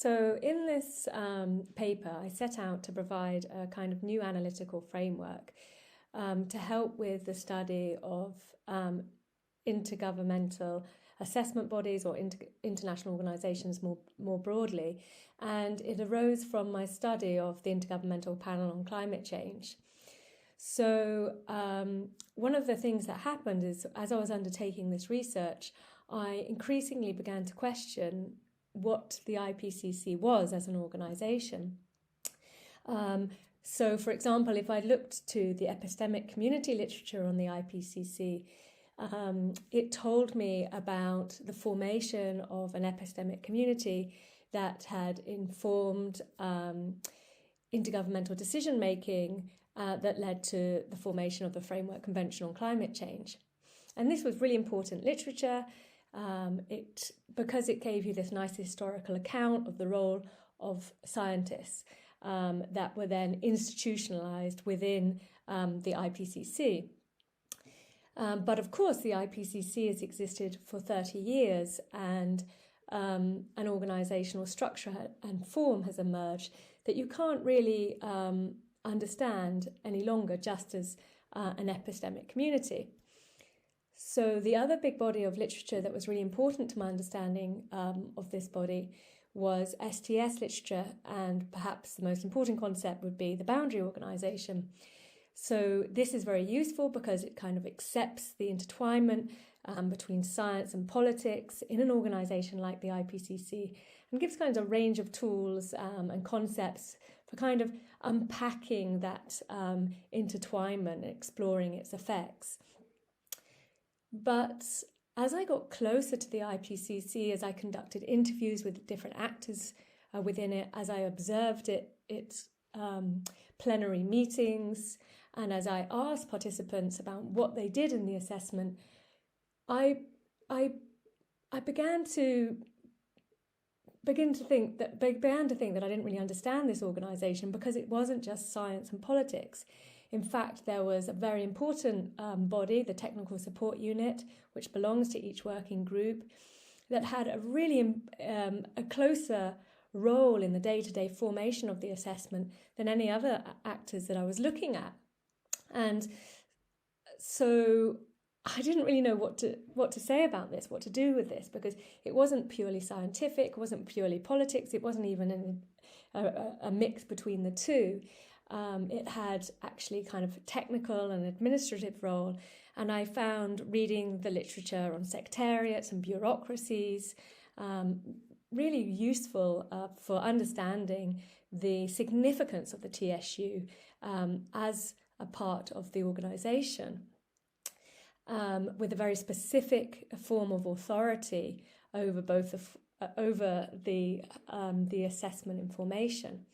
So in this paper, I set out to provide a kind of new analytical framework to help with the study of intergovernmental assessment bodies or international organisations more broadly. And it arose from my study of the Intergovernmental Panel on Climate Change. So one of the things that happened is, as I was undertaking this research, I increasingly began to question what the IPCC was as an organisation. So, for example, if I looked to the epistemic community literature on the IPCC, it told me about the formation of an epistemic community that had informed intergovernmental decision-making that led to the formation of the Framework Convention on Climate Change. And this was really important literature because it gave you this nice historical account of the role of scientists that were then institutionalized within the IPCC. But of course, the IPCC has existed for 30 years and an organisational structure and form has emerged that you can't really understand any longer just as an epistemic community. So the other big body of literature that was really important to my understanding of this body was STS literature, and perhaps the most important concept would be the boundary organisation. So this is very useful because it kind of accepts the intertwinement between science and politics in an organisation like the IPCC and gives kind of a range of tools and concepts for kind of unpacking that intertwinement and exploring its effects. But as I got closer to the IPCC, as I conducted interviews with different actors within it, as I observed its plenary meetings, and as I asked participants about what they did in the assessment, I began to think that I didn't really understand this organisation because it wasn't just science and politics. In fact, there was a very important body, the Technical Support Unit, which belongs to each working group, that had a really a closer role in the day-to-day formation of the assessment than any other actors that I was looking at. And so I didn't really know what to say about this, what to do with this, because it wasn't purely scientific, it wasn't purely politics, it wasn't even a mix between the two. It had actually kind of a technical and administrative role, and I found reading the literature on secretariats and bureaucracies really useful for understanding the significance of the TSU as a part of the organisation, with a very specific form of authority over the assessment information.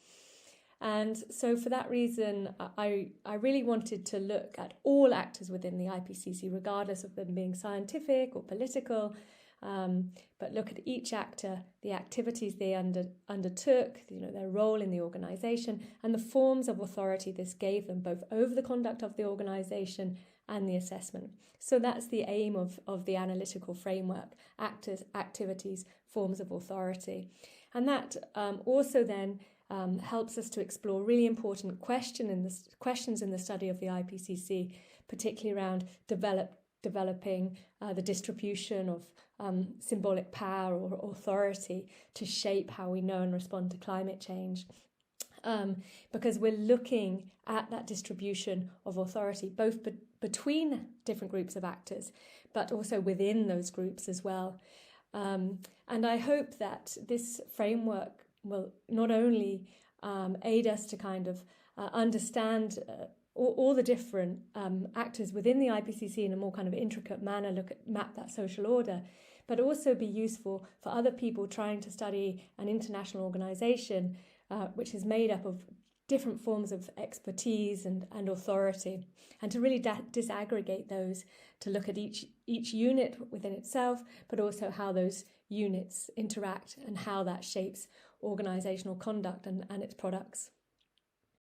And so for that reason, I really wanted to look at all actors within the IPCC, regardless of them being scientific or political, but look at each actor, the activities they undertook, their role in the organisation, and the forms of authority this gave them, both over the conduct of the organisation and the assessment. So that's the aim of the analytical framework: actors, activities, forms of authority. And that also then helps us to explore really important questions in the study of the IPCC, particularly around developing the distribution of symbolic power or authority to shape how we know and respond to climate change. Because we're looking at that distribution of authority, both between different groups of actors, but also within those groups as well. And I hope that this framework will not only aid us to kind of understand all the different actors within the IPCC in a more kind of intricate manner, map that social order, but also be useful for other people trying to study an international organisation which is made up of different forms of expertise and authority, and to really disaggregate those, to look at each unit within itself, but also how those units interact and how that shapes organisational conduct and its products.